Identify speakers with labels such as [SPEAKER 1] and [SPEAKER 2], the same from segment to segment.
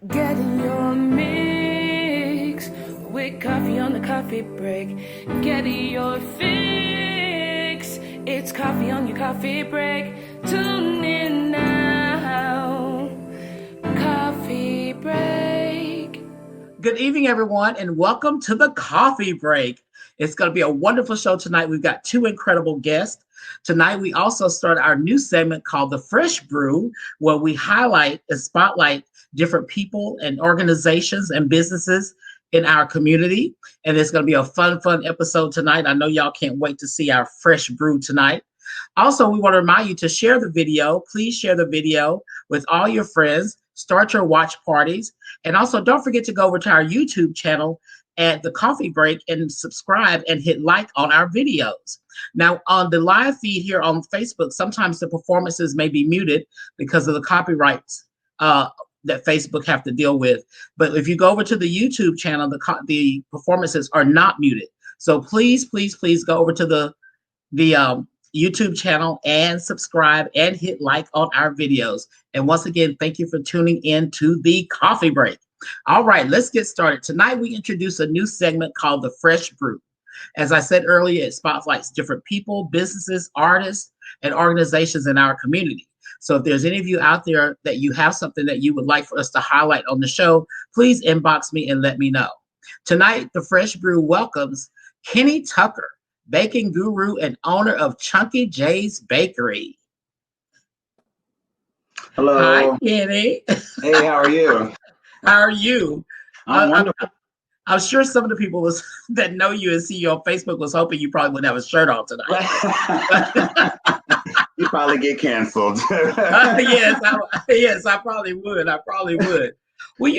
[SPEAKER 1] Get in your mix with coffee on the coffee break. Get in your fix. It's coffee on your coffee break. Tune in now. Coffee break.
[SPEAKER 2] Good evening, everyone, and welcome to the Coffee Break. It's going to be a wonderful show tonight. We've got two incredible guests. Tonight, we also start our new segment called the Fresh Brew, where we highlight and spotlight different people and organizations and businesses in our community. And it's going to be a fun episode tonight. I know y'all can't wait to see our Fresh Brew tonight. Also, we want to remind you to share the video. Please share the video with all your friends. Start your watch parties. And also, don't forget to go over to our YouTube channel at the Coffee Break and subscribe and hit like on our videos. Now, on the live feed here on Facebook, sometimes the performances may be muted because of the copyrights that Facebook have to deal with. But if you go over to the YouTube channel, the performances are not muted. So please go over to the YouTube channel and subscribe and hit like on our videos. And once again, thank you for tuning in to the Coffee Break. All right, let's get started. Tonight, we introduce a new segment called the Fresh Brew. As I said earlier, it spotlights different people, businesses, artists, and organizations in our community. So if there's any of you out there that you have something that you would like for us to highlight on the show, please inbox me and let me know. Tonight, the Fresh Brew welcomes Kenney Tucker, baking guru and owner of Chunky J's Bakery.
[SPEAKER 3] Hello.
[SPEAKER 2] Hi, Kenney.
[SPEAKER 3] Hey, how are you?
[SPEAKER 2] How are you?
[SPEAKER 3] I'm wonderful.
[SPEAKER 2] I'm sure some of the people that know you and see you on Facebook was hoping you probably wouldn't have a shirt on tonight.
[SPEAKER 3] You probably get canceled.
[SPEAKER 2] Yes, I probably would. Well,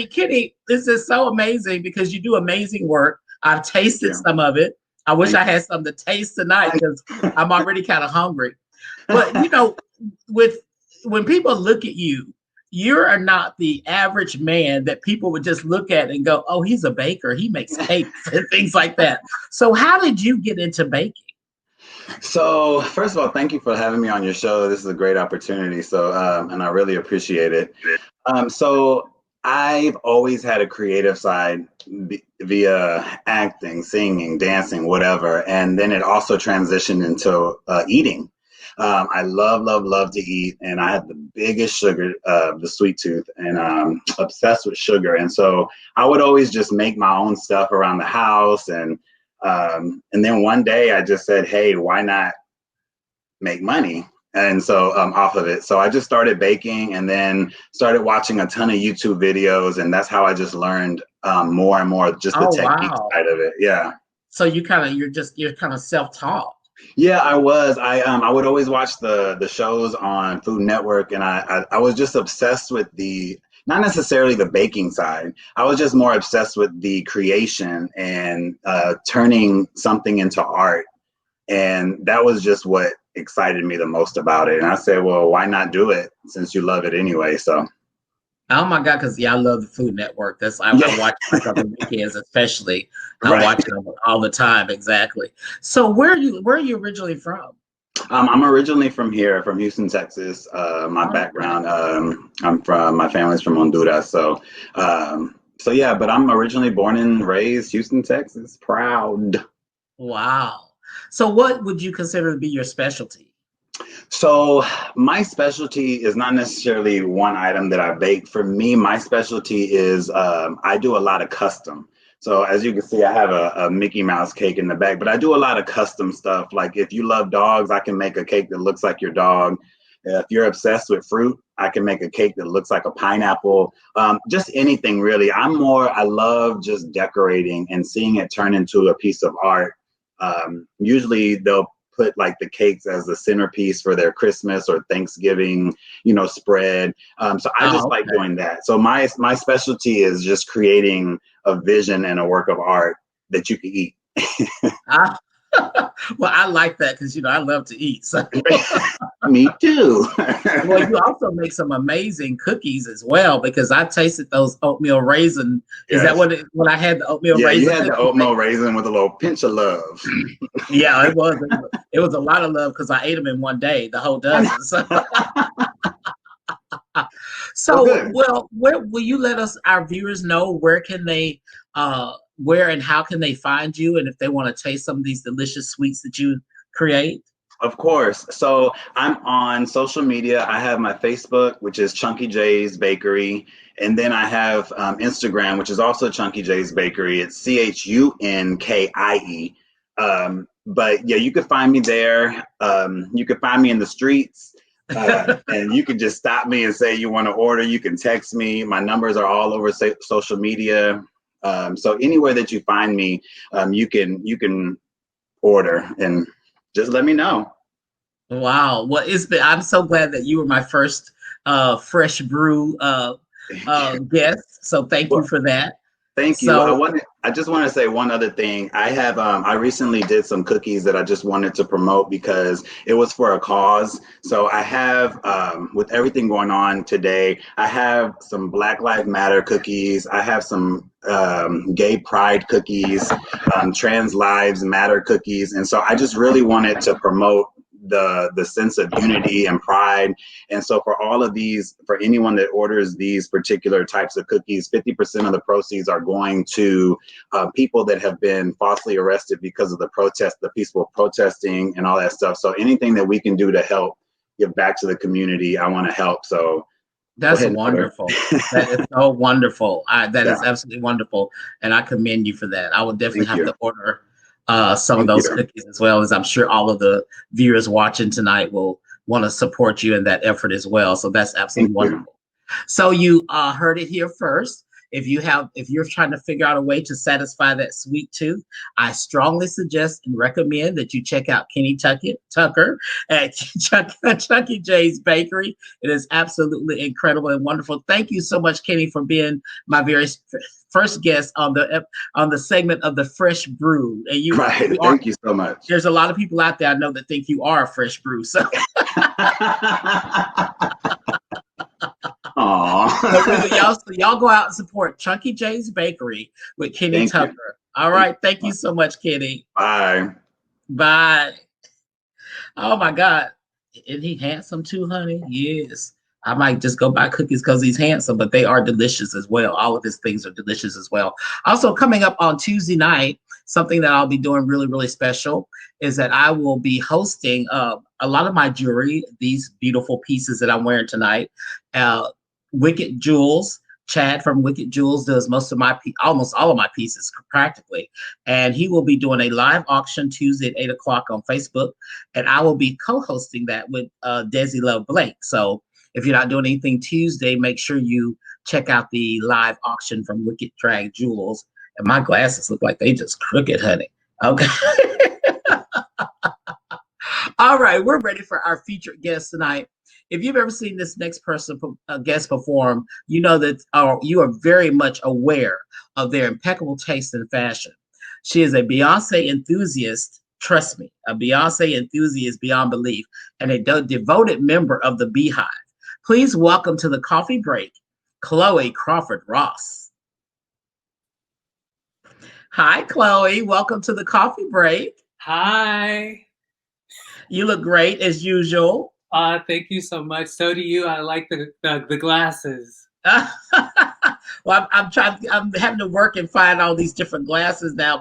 [SPEAKER 2] Kenney, this is so amazing because you do amazing work. I've tasted some of it. I wish I had some to taste tonight because I'm already kind of hungry. But when people look at you, you are not the average man that people would just look at and go, "Oh, he's a baker. He makes cakes and things like that." So, how did you get into baking?
[SPEAKER 3] So, first of all, thank you for having me on your show. This is a great opportunity. So, and I really appreciate it. So I've always had a creative side via acting, singing, dancing, whatever. And then it also transitioned into eating. I love to eat, and I have the biggest the sweet tooth, and obsessed with sugar. And so I would always just make my own stuff around the house. And then one day I just said, hey, why not make money? And so off of it. So I just started baking and then started watching a ton of YouTube videos. And that's how I just learned more and more just the technique side of it. Yeah.
[SPEAKER 2] So you're kind of self-taught.
[SPEAKER 3] Yeah, I was. I would always watch the shows on Food Network, and I was just obsessed with not necessarily the baking side. I was just more obsessed with the creation and turning something into art. And that was just what excited me the most about it. And I said, well, why not do it since you love it anyway? So.
[SPEAKER 2] Oh my God, because I love the Food Network. I watch it on the weekends, especially. I watch it all the time. Exactly. So where are you originally from?
[SPEAKER 3] I'm originally from Houston, Texas. My background, my family's from Honduras. So yeah, but I'm originally born and raised Houston, Texas. Proud.
[SPEAKER 2] Wow. So what would you consider to be your specialty?
[SPEAKER 3] So my specialty is not necessarily one item that I bake. For me, my specialty is I do a lot of custom. So as you can see, I have a Mickey Mouse cake in the back, but I do a lot of custom stuff. Like if you love dogs, I can make a cake that looks like your dog. If you're obsessed with fruit, I can make a cake that looks like a pineapple. Just anything really. I love just decorating and seeing it turn into a piece of art. Usually they'll put like the cakes as the centerpiece for their Christmas or Thanksgiving, spread. So I just like doing that. So my specialty is just creating a vision and a work of art that you can eat.
[SPEAKER 2] Well, I like that because I love to eat. So.
[SPEAKER 3] Me too.
[SPEAKER 2] Well, you also make some amazing cookies as well because I tasted those oatmeal raisin. Is that when I had the oatmeal raisin?
[SPEAKER 3] Yeah, you had the oatmeal raisin with a little pinch of love.
[SPEAKER 2] Yeah, it was. It was a lot of love because I ate them in one day, the whole dozen. So. So,
[SPEAKER 3] good.
[SPEAKER 2] well, where will you let our viewers know where can they, where and how can they find you, and if they want to taste some of these delicious sweets that you create?
[SPEAKER 3] Of course. So I'm on social media. I have my Facebook, which is Chunky J's Bakery. And then I have Instagram, which is also Chunky J's Bakery. It's Chunkie. But yeah, you could find me there. You could find me in the streets. And you can just stop me and say you want to order. You can text me. My numbers are all over social media. So anywhere that you find me, you can order and just let me know.
[SPEAKER 2] Wow. Well, I'm so glad that you were my first Fresh Brew guest. So thank you
[SPEAKER 3] Well,
[SPEAKER 2] for that.
[SPEAKER 3] thank you.
[SPEAKER 2] So
[SPEAKER 3] I just want to say one other thing. I recently did some cookies that I just wanted to promote because it was for a cause. So I have, with everything going on today, I have some Black Lives Matter cookies. I have some gay pride cookies, trans lives matter cookies. And so I just really wanted to promote the sense of unity and pride. And so for all of these, for anyone that orders these particular types of cookies, 50% of the proceeds are going to people that have been falsely arrested because of the peaceful protesting and all that stuff. So anything that we can do to help give back to the community, I want to help. So go
[SPEAKER 2] that's
[SPEAKER 3] ahead and order.
[SPEAKER 2] wonderful. That is so wonderful. That
[SPEAKER 3] Yeah,
[SPEAKER 2] is absolutely wonderful. And I commend you for that. I would definitely
[SPEAKER 3] thank
[SPEAKER 2] have
[SPEAKER 3] you.
[SPEAKER 2] to order some of
[SPEAKER 3] Thank
[SPEAKER 2] those
[SPEAKER 3] you.
[SPEAKER 2] cookies as well, as I'm sure all of the viewers watching tonight will want to support you in that effort as well. So that's absolutely
[SPEAKER 3] Thank you.
[SPEAKER 2] wonderful. So you heard it here first. If you're trying to figure out a way to satisfy that sweet tooth, I strongly suggest and recommend that you check out Kenney Tucker at Chucky J's Bakery. It is absolutely incredible and wonderful. Thank you so much, Kenney, for being my very first guest on the segment of the Fresh Brew. And you
[SPEAKER 3] Right.
[SPEAKER 2] are.
[SPEAKER 3] Thank you so much.
[SPEAKER 2] There's a lot of people out there I know that think you are a Fresh Brew. So
[SPEAKER 3] Aw.
[SPEAKER 2] y'all go out and support Chunky J's Bakery with Kenney
[SPEAKER 3] Thank you.
[SPEAKER 2] Tucker. All
[SPEAKER 3] Thank
[SPEAKER 2] right.
[SPEAKER 3] you
[SPEAKER 2] Thank
[SPEAKER 3] so
[SPEAKER 2] you
[SPEAKER 3] much.
[SPEAKER 2] so much, Kenney.
[SPEAKER 3] Bye.
[SPEAKER 2] Bye. Oh my God. Isn't he handsome too, honey? Yes. I might just go buy cookies because he's handsome, but they are delicious as well. All of his things are delicious as well. Also, coming up on Tuesday night, something that I'll be doing really, really special is that I will be hosting a lot of my jewelry, these beautiful pieces that I'm wearing tonight. Wicked Jewels. Chad from Wicked Jewels does almost all of my pieces practically. And he will be doing a live auction Tuesday at 8 o'clock on Facebook. And I will be co-hosting that with Desi Love Blake. So if you're not doing anything Tuesday, make sure you check out the live auction from Wicked Drag Jewels. And my glasses look like they just crooked, honey. Okay. All right, we're ready for our featured guest tonight. If you've ever seen this next person guest perform, you know that you are very much aware of their impeccable taste in fashion. She is a Beyonce enthusiast, trust me, a Beyonce enthusiast beyond belief, and a devoted member of the Beehive. Please welcome to the Coffee Break, Chloe Crawford Ross. Hi, Chloe. Welcome to the Coffee Break.
[SPEAKER 4] Hi.
[SPEAKER 2] You look great as usual.
[SPEAKER 4] Thank you so much. So do you. I like the glasses.
[SPEAKER 2] Well, I'm having to work and find all these different glasses now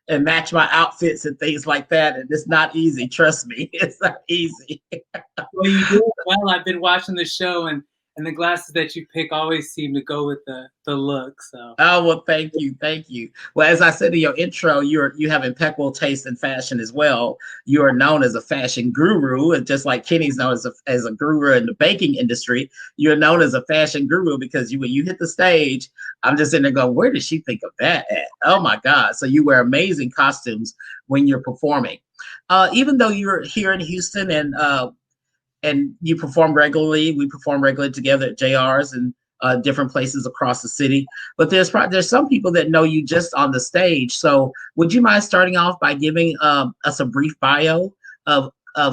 [SPEAKER 2] and match my outfits and things like that. And it's not easy. Trust me, it's not easy.
[SPEAKER 4] Well, you do it well. I've been watching the show, and the glasses that you pick always seem to go with the look. So.
[SPEAKER 2] Oh, well, thank you. Well, as I said in your intro, you have impeccable taste in fashion as well. You are known as a fashion guru, and just like Kenny's known as a guru in the baking industry, you're known as a fashion guru because when you hit the stage, I'm just in there going, where did she think of that at? Oh my God. So you wear amazing costumes when you're performing. Even though you're here in Houston and you perform regularly. We perform regularly together at JR's and different places across the city. But there's some people that know you just on the stage. So would you mind starting off by giving us a brief bio of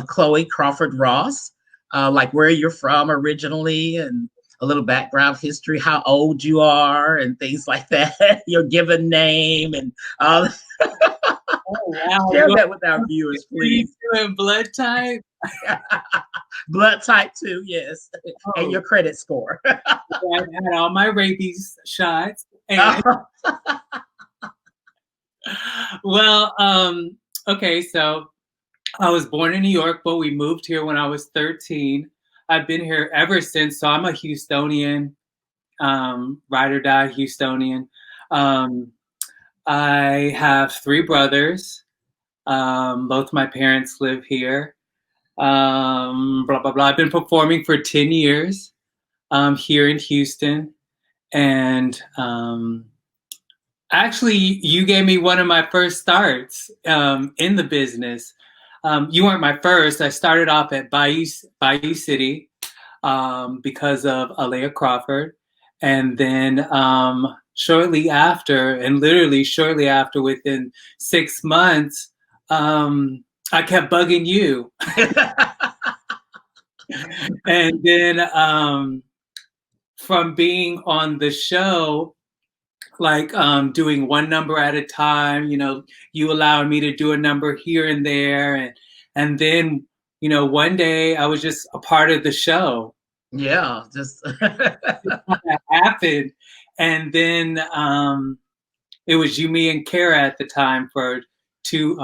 [SPEAKER 2] Chloe Crawford Ross, like where you're from originally and a little background history, how old you are and things like that, your given name and
[SPEAKER 4] Oh wow!
[SPEAKER 2] Share that with our viewers, please.
[SPEAKER 4] And blood type.
[SPEAKER 2] Blood type 2, yes, and
[SPEAKER 4] Oh,
[SPEAKER 2] your credit score.
[SPEAKER 4] I've had all my rabies shots. And well, okay, so I was born in New York, but we moved here when I was 13. I've been here ever since, so I'm a Houstonian, ride or die Houstonian. I have 3 brothers. Both my parents live here. Blah, blah, blah. I've been performing for 10 years here in Houston. And actually, you gave me one of my first starts in the business. You weren't my first. I started off at Bayou City because of Alea Crawford. And then shortly after, and literally shortly after, within 6 months, I kept bugging you. And then from being on the show, like doing one number at a time, you allowed me to do a number here and there. And then, one day I was just a part of the show.
[SPEAKER 2] Yeah, just
[SPEAKER 4] That happened. And then it was you, me, and Kara at the time for two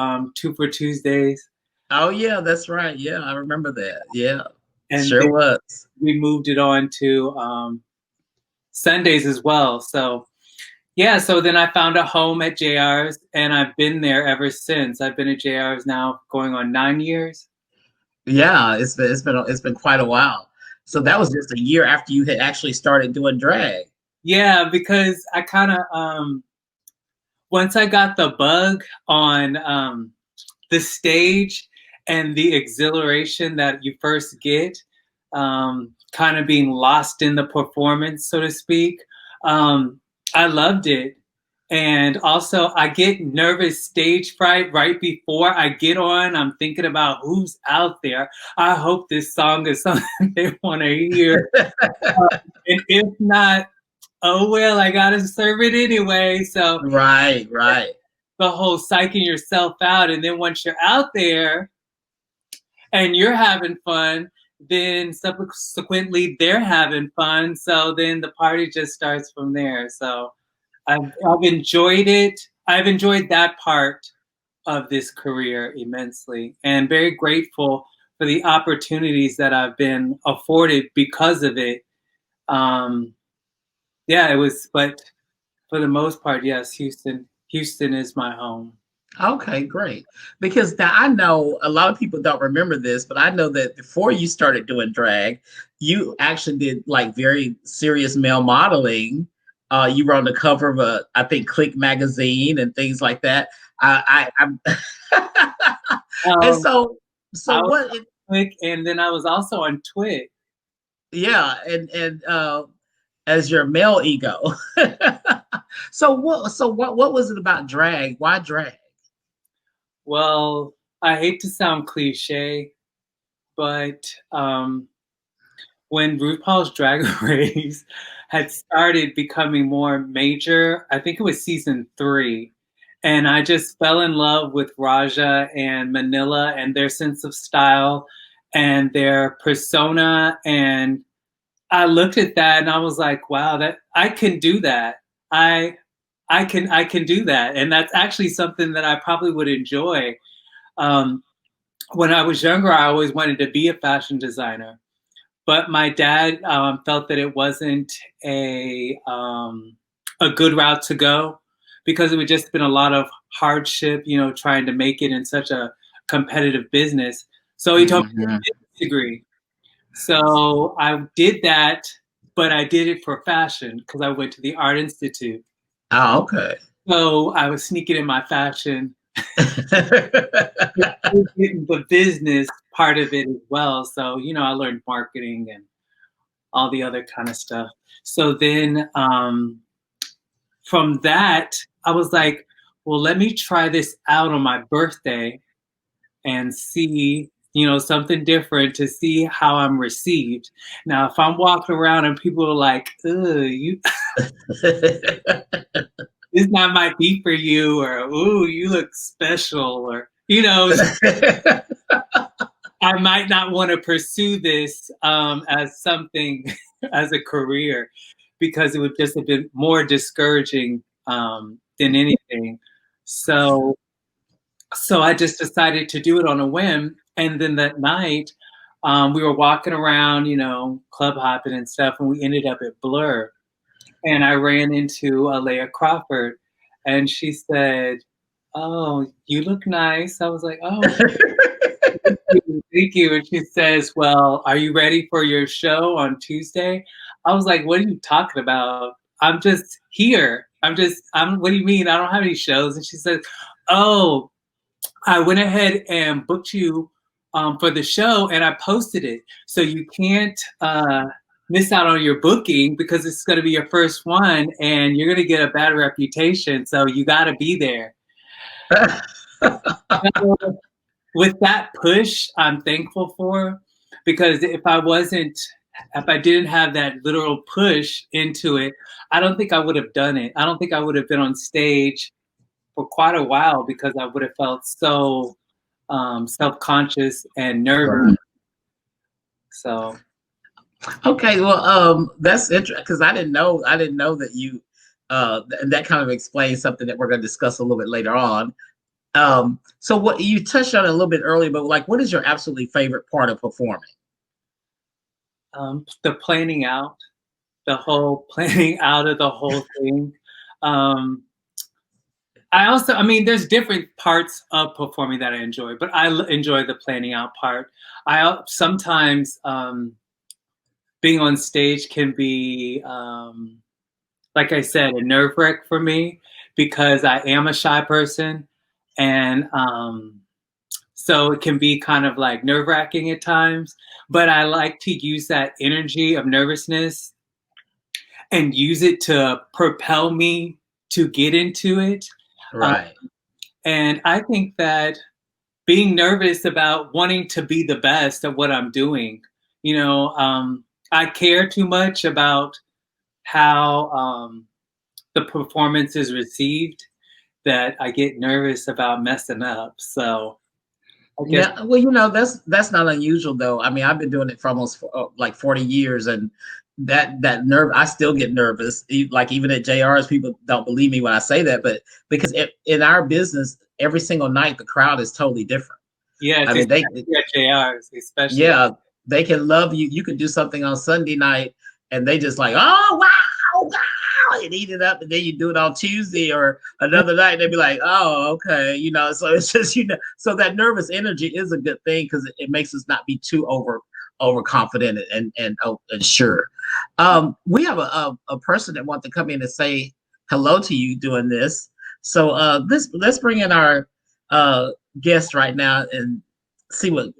[SPEAKER 4] for Tuesdays.
[SPEAKER 2] Oh yeah, that's right. Yeah, I remember that. Yeah,
[SPEAKER 4] And
[SPEAKER 2] sure was.
[SPEAKER 4] we moved it on to Sundays as well. So yeah, so then I found a home at JR's, and I've been there ever since. I've been at JR's now going on 9 years.
[SPEAKER 2] Yeah, it's been quite a while. So that was just a year after you had actually started doing drag.
[SPEAKER 4] Yeah, because I kind of once I got the bug on the stage and the exhilaration that you first get, kind of being lost in the performance, so to speak. I loved it. And also, I get nervous stage fright right before I get on. I'm thinking about who's out there. I hope this song is something they want to hear. And if not, oh well, I got to serve it anyway. So
[SPEAKER 2] Right.
[SPEAKER 4] the whole psyching yourself out. And then once you're out there and you're having fun, then subsequently they're having fun. So then the party just starts from there. So I've enjoyed it. I've enjoyed that part of this career immensely, and very grateful for the opportunities that I've been afforded because of it. Yeah, it was, but for the most part, yes, Houston is my home.
[SPEAKER 2] Okay, great. Because now I know a lot of people don't remember this, but I know that before you started doing drag, you actually did like very serious male modeling. You were on the cover of I think Click magazine and things like that. I'm and so what?
[SPEAKER 4] Click, and then I was also on Twit.
[SPEAKER 2] Yeah, and as your male ego. So what was it about drag? Why drag?
[SPEAKER 4] Well, I hate to sound cliche, but when RuPaul's Drag Race had started becoming more major, I think it was season 3, and I just fell in love with Raja and Manila and their sense of style and their persona. And I looked at that and I was like, wow, that I can do that. I can do that. And that's actually something that I probably would enjoy. When I was younger, I always wanted to be a fashion designer. But my dad felt that it wasn't a good route to go because it would just been a lot of hardship, trying to make it in such a competitive business. So he told me to get a business degree. So I did that, but I did it for fashion because I went to the Art Institute.
[SPEAKER 2] Oh, okay.
[SPEAKER 4] So I was sneaking in my fashion, the business part of it as well. So, I learned marketing and all the other kind of stuff. So then from that, I was like, well, let me try this out on my birthday and see, something different to see how I'm received. Now, if I'm walking around and people are like, ugh, you. this not might be for you, or ooh, you look special, or I might not want to pursue this as something as a career because it would just have been more discouraging than anything. So I just decided to do it on a whim. And then that night, we were walking around, club hopping and stuff, and we ended up at Blur. And I ran into Leah Crawford, and she said, "Oh, you look nice." I was like, "Oh, thank you." And she says, "Well, are you ready for your show on Tuesday?" I was like, "What are you talking about? I'm just here. What do you mean? I don't have any shows." And she said, "Oh, I went ahead and booked you for the show, and I posted it. So you can't miss out on your booking because it's going to be your first one, and you're going to get a bad reputation. So you got to be there." So, with that push, I'm thankful for, because if I didn't have that literal push into it, I don't think I would have done it. I don't think I would have been on stage for quite a while because I would have felt so self-conscious and nervous.
[SPEAKER 2] Right.
[SPEAKER 4] So.
[SPEAKER 2] Okay, well, that's interesting because I didn't know that you, and that kind of explains something that we're going to discuss a little bit later on. So what you touched on it a little bit earlier, but like, what is your absolutely favorite part of performing?
[SPEAKER 4] The planning out, the whole planning out of the whole thing. There's different parts of performing that I enjoy, but I enjoy the planning out part. I sometimes being on stage can be, like I said, a nerve wreck for me because I am a shy person, and so it can be kind of like nerve wracking at times. But I like to use that energy of nervousness and use it to propel me to get into it.
[SPEAKER 2] Right.
[SPEAKER 4] And I think that being nervous about wanting to be the best at what I'm doing, I care too much about how the performance is received that I get nervous about messing up. So I guess.
[SPEAKER 2] Yeah, well, that's not unusual though. I mean, I've been doing it for almost like 40 years, and that nerve, I still get nervous. Like even at JR's, people don't believe me when I say that, but because in our business, every single night the crowd is totally different.
[SPEAKER 4] Yeah,
[SPEAKER 2] I mean, they
[SPEAKER 4] at JR's especially.
[SPEAKER 2] Yeah, they can love you. You could do something on Sunday night, and they just like, oh wow, and eat it up, and then you do it on Tuesday or another night, and they'd be like, oh, okay, So it's just so that nervous energy is a good thing because it makes us not be too overconfident and sure. We have a person that wants to come in and say hello to you doing this. So let's bring in our guest right now and see what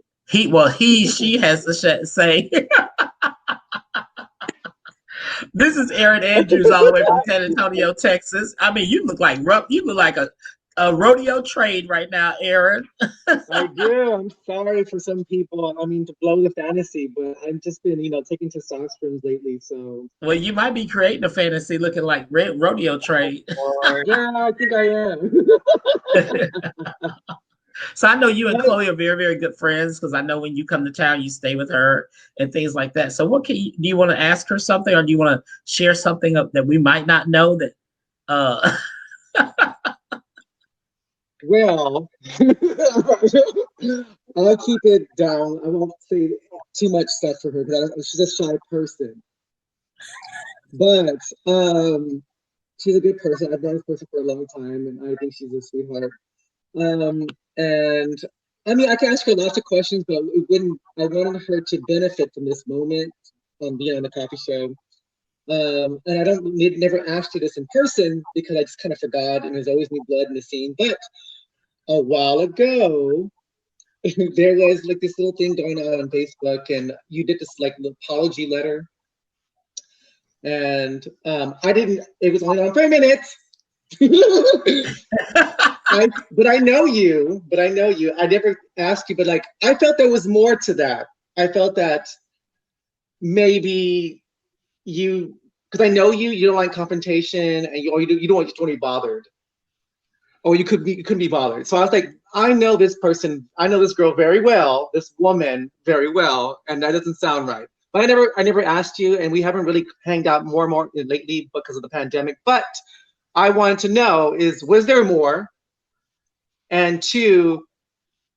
[SPEAKER 2] she has to say. This is Erin Andrews, all the way from San Antonio, Texas. I mean, you look like a rodeo train right now, Erin.
[SPEAKER 5] I do. I'm sorry for some people. I mean, to blow the fantasy, but I've just been, taking testosterone lately. So.
[SPEAKER 2] Well, you might be creating a fantasy looking like rodeo train.
[SPEAKER 5] Yeah, I think I am.
[SPEAKER 2] So I know you and Chloe are very, very good friends because I know when you come to town, you stay with her and things like that. So do you want to ask her something, or do you want to share something that we might not know that?
[SPEAKER 5] Well, I'll keep it down. I won't say too much stuff for her because she's a shy person. But she's a good person. I've known this person for a long time, and I think she's a sweetheart. And I mean, I can ask her lots of questions, but I wanted her to benefit from this moment on being on the coffee show. And I never asked her this in person because I just kind of forgot, and there's always new blood in the scene. But a while ago, there was like this little thing going on Facebook, and you did this like apology letter. And it was only on for a minute. But I know you. I never asked you, but like I felt there was more to that. I felt that maybe you because I know you don't like confrontation, and you don't just want to be bothered, or you couldn't be bothered. So I was like, I know this girl very well, this woman very well, and that doesn't sound right. But I never asked you, and we haven't really hanged out more and more lately because of the pandemic. But I wanted to know was there more? And two,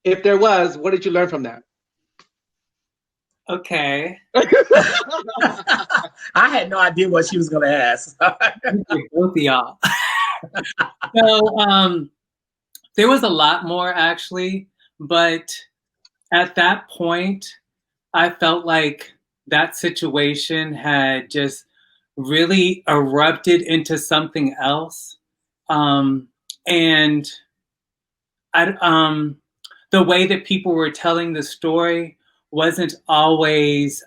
[SPEAKER 5] if there was, what did you learn from that?
[SPEAKER 4] Okay.
[SPEAKER 2] I had no idea what she was going to ask.
[SPEAKER 4] Both of y'all. So there was a lot more actually, but at that point, I felt like that situation had just really erupted into something else. And the way that people were telling the story wasn't always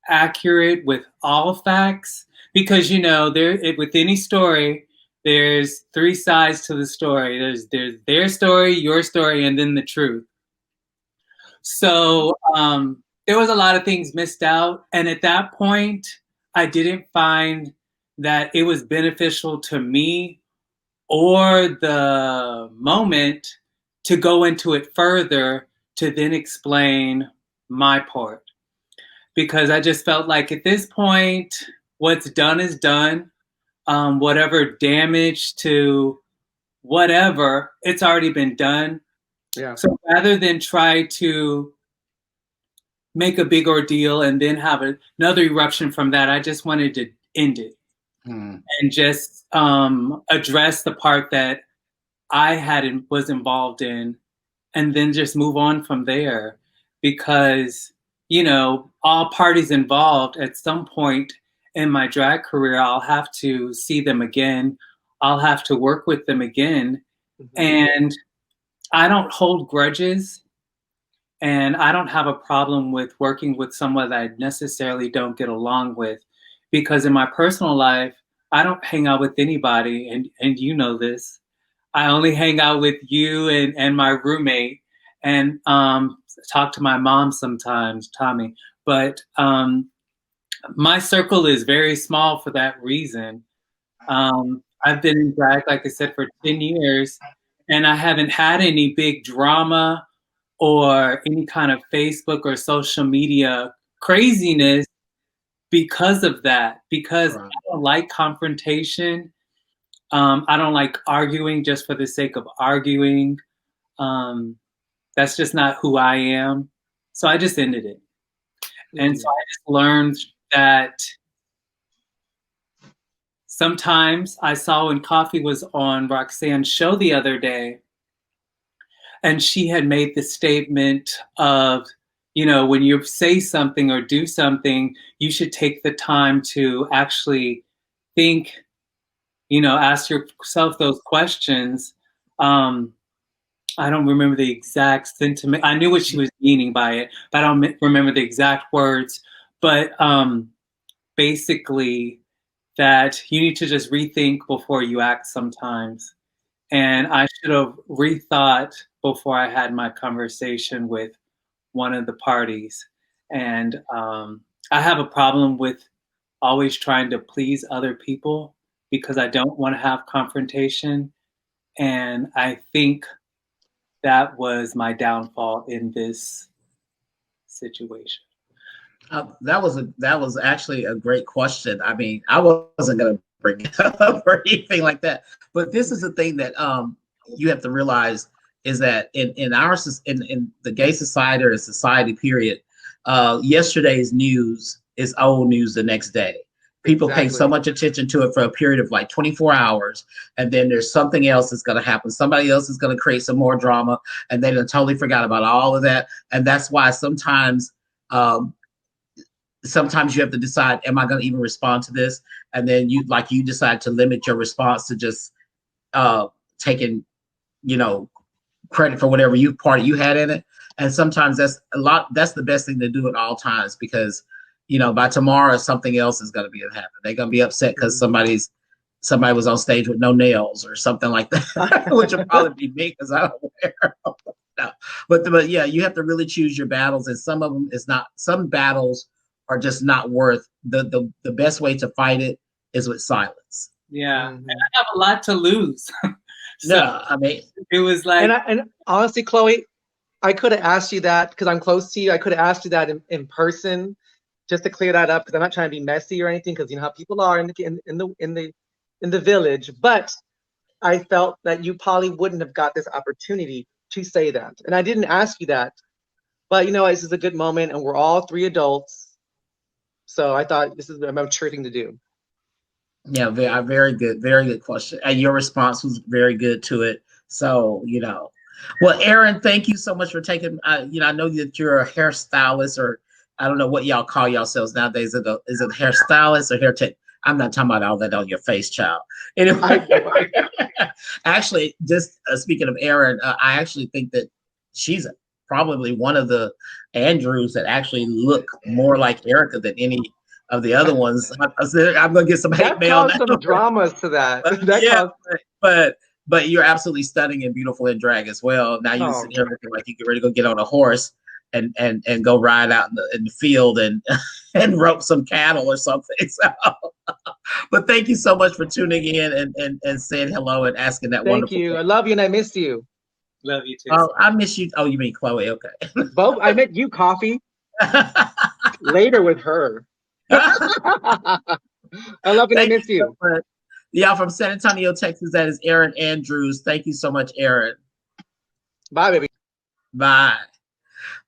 [SPEAKER 4] accurate with all facts, because with any story there's three sides to the story. There's their story, your story, and then the truth. So there was a lot of things missed out, and at that point I didn't find that it was beneficial to me or the moment to go into it further to then explain my part. Because I just felt like at this point, what's done is done. Whatever damage to whatever, it's already been done.
[SPEAKER 5] Yeah.
[SPEAKER 4] So rather than try to make a big ordeal and then have another eruption from that, I just wanted to end it and just address the part that I was involved in, and then just move on from there. Because all parties involved, at some point in my drag career, I'll have to see them again. I'll have to work with them again. Mm-hmm. And I don't hold grudges, and I don't have a problem with working with someone that I necessarily don't get along with, because in my personal life, I don't hang out with anybody, and you know this. I only hang out with you and my roommate, and talk to my mom sometimes, Tommy. But my circle is very small for that reason. I've been in drag, like I said, for 10 years, and I haven't had any big drama or any kind of Facebook or social media craziness because of that. Because I don't like confrontation. I don't like arguing just for the sake of arguing. That's just not who I am. So I just ended it. And so I just learned that sometimes I saw when Kofi was on Roxanne's show the other day, and she had made the statement of, when you say something or do something, you should take the time to actually think, ask yourself those questions. I don't remember the exact sentiment. I knew what she was meaning by it, but I don't remember the exact words. But basically, that you need to just rethink before you act sometimes. And I should have rethought before I had my conversation with one of the parties. And I have a problem with always trying to please other people, because I don't want to have confrontation. And I think that was my downfall in this situation.
[SPEAKER 2] That was actually a great question. I mean, I wasn't going to bring it up or anything like that, but this is the thing that you have to realize is that in the gay society or society period, yesterday's news is old news the next day. People pay so much attention to it for a period of like 24 hours, and then there's something else that's going to happen. Somebody else is going to create some more drama, and they done totally forgot about all of that. And that's why sometimes you have to decide, am I going to even respond to this? And then you decide to limit your response to just taking, credit for whatever part you had in it. And sometimes that's the best thing to do at all times, because by tomorrow something else is going to be happening. They're going to be upset because somebody was on stage with no nails or something like that, which will probably be me because I don't wear them. No. But yeah, you have to really choose your battles, and some of them is not. Some battles are just not worth the best way to fight it is with silence.
[SPEAKER 4] Yeah. And I have a lot to lose. So
[SPEAKER 2] No, I mean,
[SPEAKER 4] it was like,
[SPEAKER 5] and honestly, Chloe, I could have asked you that because I'm close to you. I could have asked you that in person just to clear that up because I'm not trying to be messy or anything because you know how people are in the village. But I felt that you probably wouldn't have got this opportunity to say that, and I didn't ask you that. But you know, this is a good moment, and we're all three adults, so I thought this is a mature thing to do.
[SPEAKER 2] yeah, very good question. And your response was very good to it. So, you know, well, Aaron, thank you so much for taking, you know, I know that you're a hairstylist, or I don't know what y'all call yourselves nowadays. Is it a hairstylist or hair tech? I'm not talking about all that on your face, child. Anyway, actually, just speaking of Aaron, I actually think that she's probably one of the Andrews that actually look more like Erica than any of the other ones. I'm gonna get some hate
[SPEAKER 5] That
[SPEAKER 2] mail
[SPEAKER 5] caused
[SPEAKER 2] now.
[SPEAKER 5] some dramas to that. That
[SPEAKER 2] Yeah,
[SPEAKER 5] caused.
[SPEAKER 2] but you're absolutely stunning and beautiful in drag as well. Now you
[SPEAKER 5] Oh,
[SPEAKER 2] sit here looking like you get ready to go get on a horse and go ride out in the field and and rope some cattle or something. So, but thank you so much for tuning in and saying hello and asking that
[SPEAKER 5] thank
[SPEAKER 2] wonderful
[SPEAKER 5] you. I
[SPEAKER 2] question.
[SPEAKER 5] love you, and I missed you.
[SPEAKER 4] love you too.
[SPEAKER 2] Oh, I miss you. Oh, you mean Chloe? Okay.
[SPEAKER 5] Both. I met you, Coffee, later with her. I love you, and I
[SPEAKER 2] Thank
[SPEAKER 5] miss
[SPEAKER 2] you so
[SPEAKER 5] you.
[SPEAKER 2] much. Yeah, from San Antonio, Texas. That is Aaron Andrews. Thank you so much, Aaron.
[SPEAKER 5] Bye, baby.
[SPEAKER 2] Bye.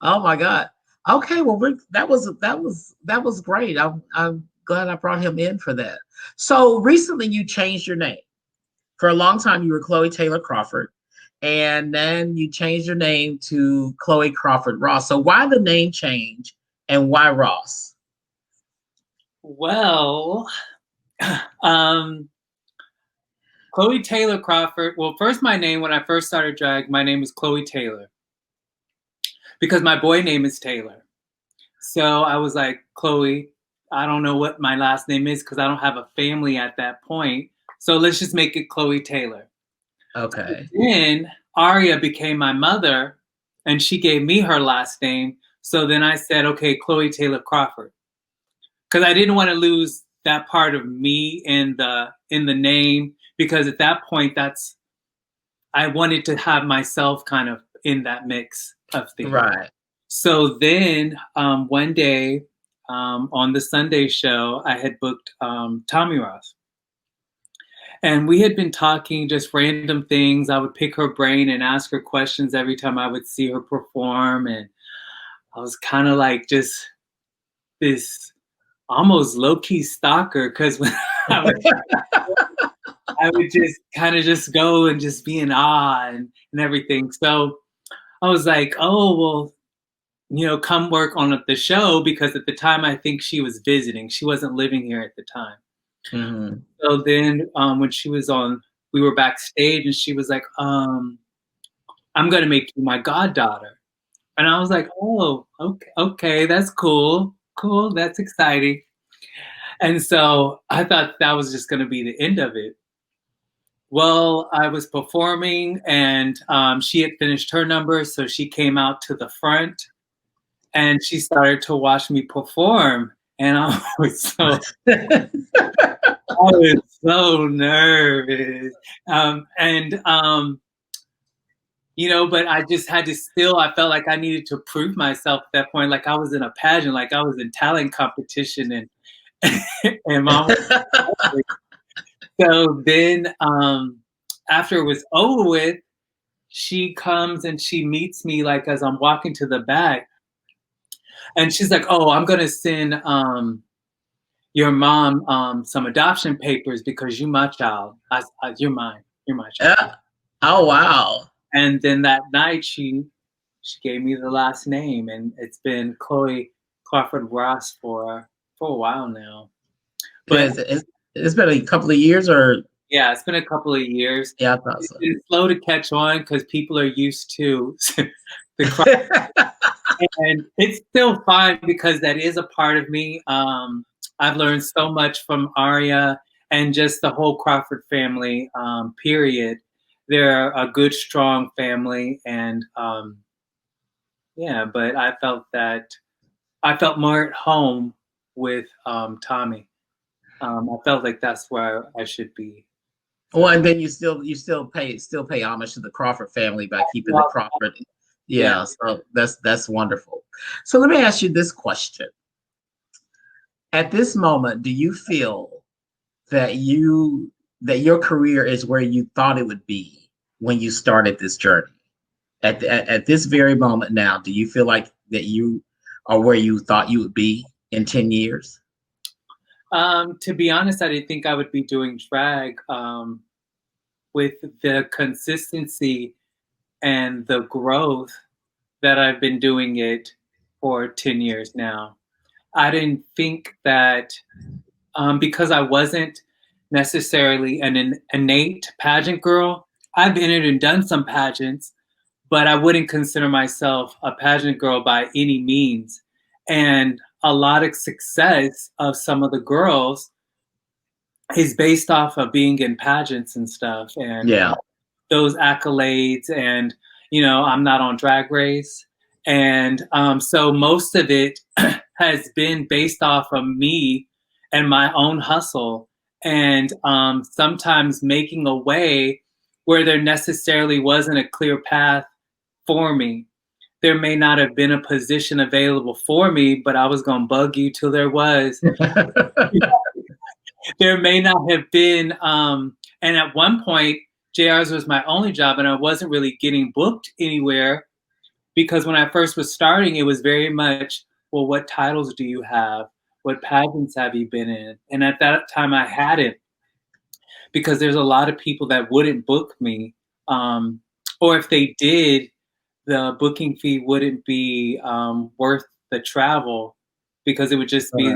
[SPEAKER 2] Oh my God. Okay, well, that was great. I'm glad I brought him in for that. So recently, you changed your name. For a long time, you were Chloe Taylor Crawford, and then you changed your name to Chloe Crawford Ross. So why the name change, and why Ross?
[SPEAKER 4] Well, Chloe Taylor Crawford. Well, first, my name, when I first started drag, my name was Chloe Taylor because my boy name is Taylor. So I was like, Chloe, I don't know what my last name is because I don't have a family at that point. So let's just make it Chloe Taylor.
[SPEAKER 2] Okay.
[SPEAKER 4] Then Aria became my mother and she gave me her last name. So then I said, okay, Chloe Taylor Crawford. Because I didn't want to lose that part of me in the name, because at that point I wanted to have myself kind of in that mix of things.
[SPEAKER 2] Right.
[SPEAKER 4] So then one day on the Sunday show, I had booked Tommy Ross. And we had been talking just random things. I would pick her brain and ask her questions every time I would see her perform. And I was kind of like just this almost low-key stalker, because when I would just kind of just go and just be in awe and everything. So I was like, oh, well, you know, come work on the show, because at the time I think she was visiting. She wasn't living here at the time.
[SPEAKER 2] Mm-hmm.
[SPEAKER 4] So then when she was on, we were backstage and she was like, I'm going to make you my goddaughter. And I was like, oh, okay, that's cool. Cool, that's exciting. And so I thought that was just going to be the end of it. Well, I was performing and she had finished her number. So she came out to the front and she started to watch me perform. And I was so nervous. You know, but I just had to I felt like I needed to prove myself at that point. Like I was in a pageant, like I was in talent competition, and and mom. So then after it was over with, she comes and she meets me like as I'm walking to the back. And she's like, oh, I'm gonna send your mom some adoption papers because you my child. You're mine. You're my child.
[SPEAKER 2] Yeah. Oh wow.
[SPEAKER 4] And then that night she gave me the last name, and it's been Chloe Crawford Ross for a while now. But
[SPEAKER 2] It's been a couple of years, or
[SPEAKER 4] yeah, it's been a couple of years.
[SPEAKER 2] yeah, I thought so.
[SPEAKER 4] It's slow to catch on because people are used to the and it's still fine because that is a part of me. I've learned so much from Aria and just the whole Crawford family, period. They're a good, strong family. And yeah, but I felt more at home with Tommy. I felt like that's where I should be.
[SPEAKER 2] Well, and then you still pay homage to the Crawford family by keeping the Crawford. Yeah, so that's wonderful. So let me ask you this question. At this moment, do you feel that your career is where you thought it would be when you started this journey? At this very moment now, do you feel like that you are where you thought you would be in 10 years?
[SPEAKER 4] To be honest, I didn't think I would be doing drag with the consistency and the growth that I've been doing it for 10 years now. I didn't think that because I wasn't necessarily an innate pageant girl. I've entered and done some pageants, but I wouldn't consider myself a pageant girl by any means. And a lot of success of some of the girls is based off of being in pageants and stuff, and those accolades. And I'm not on Drag Race, and so most of it has been based off of me and my own hustle, and sometimes making a way where there necessarily wasn't a clear path for me. There may not have been a position available for me, but I was going to bug you till there was. There may not have been. And at one point, JR's was my only job, and I wasn't really getting booked anywhere because when I first was starting, it was very much, well, what titles do you have? What pageants have you been in? And at that time, I hadn't, because there's a lot of people that wouldn't book me. Or if they did, the booking fee wouldn't be worth the travel, because it would just be,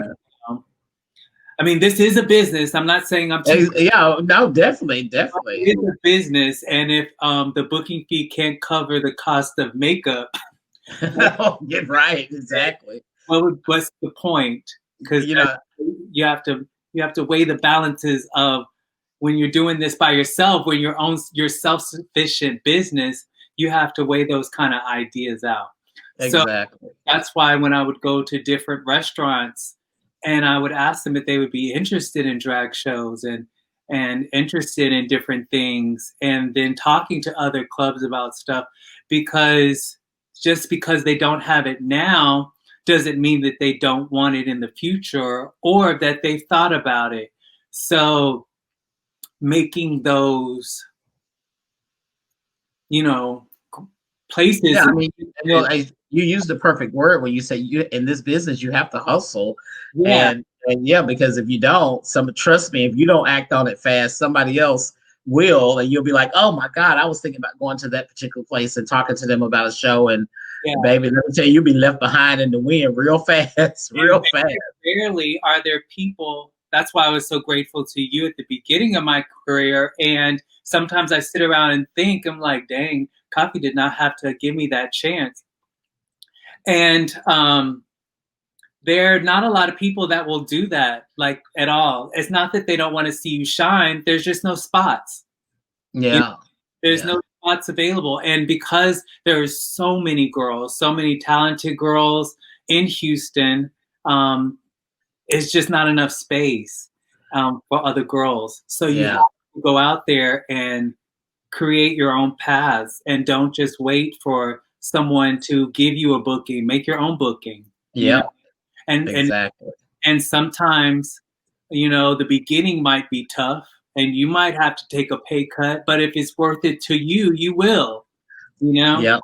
[SPEAKER 4] I mean, this is a business. I'm not saying I'm too.
[SPEAKER 2] Yeah, no, definitely.
[SPEAKER 4] It's a business, and if the booking fee can't cover the cost of makeup,
[SPEAKER 2] get right, exactly.
[SPEAKER 4] What's the point? Because you have to weigh the balances of when you're doing this by yourself, when you're self-sufficient business. You have to weigh those kind of ideas out.
[SPEAKER 2] Exactly.
[SPEAKER 4] So that's why when I would go to different restaurants and I would ask them if they would be interested in drag shows and interested in different things, and then talking to other clubs about stuff, because just because they don't have it now doesn't mean that they don't want it in the future or that they've thought about it. So making those, places.
[SPEAKER 2] Yeah, I mean, you use the perfect word when you say in this business you have to hustle.
[SPEAKER 4] Yeah.
[SPEAKER 2] And because if you don't, trust me, if you don't act on it fast, somebody else will, and you'll be like, oh my God, I was thinking about going to that particular place and talking to them about a show, and baby, let me tell you, you'll be left behind in the wind real fast, fast.
[SPEAKER 4] Rarely are there people. That's why I was so grateful to you at the beginning of my career. And sometimes I sit around and think, I'm like, dang, Kofi did not have to give me that chance. And there are not a lot of people that will do that, like, at all. It's not that they don't want to see you shine. There's just no spots.
[SPEAKER 2] Yeah.
[SPEAKER 4] There's no spots available. And because there's so many girls, so many talented girls in Houston, it's just not enough space for other girls. So you have to go out there and create your own paths, and don't just wait for someone to give you a booking. Make your own booking.
[SPEAKER 2] Yeah.
[SPEAKER 4] And
[SPEAKER 2] exactly.
[SPEAKER 4] And sometimes, the beginning might be tough and you might have to take a pay cut, but if it's worth it to you, you will,
[SPEAKER 2] Yeah.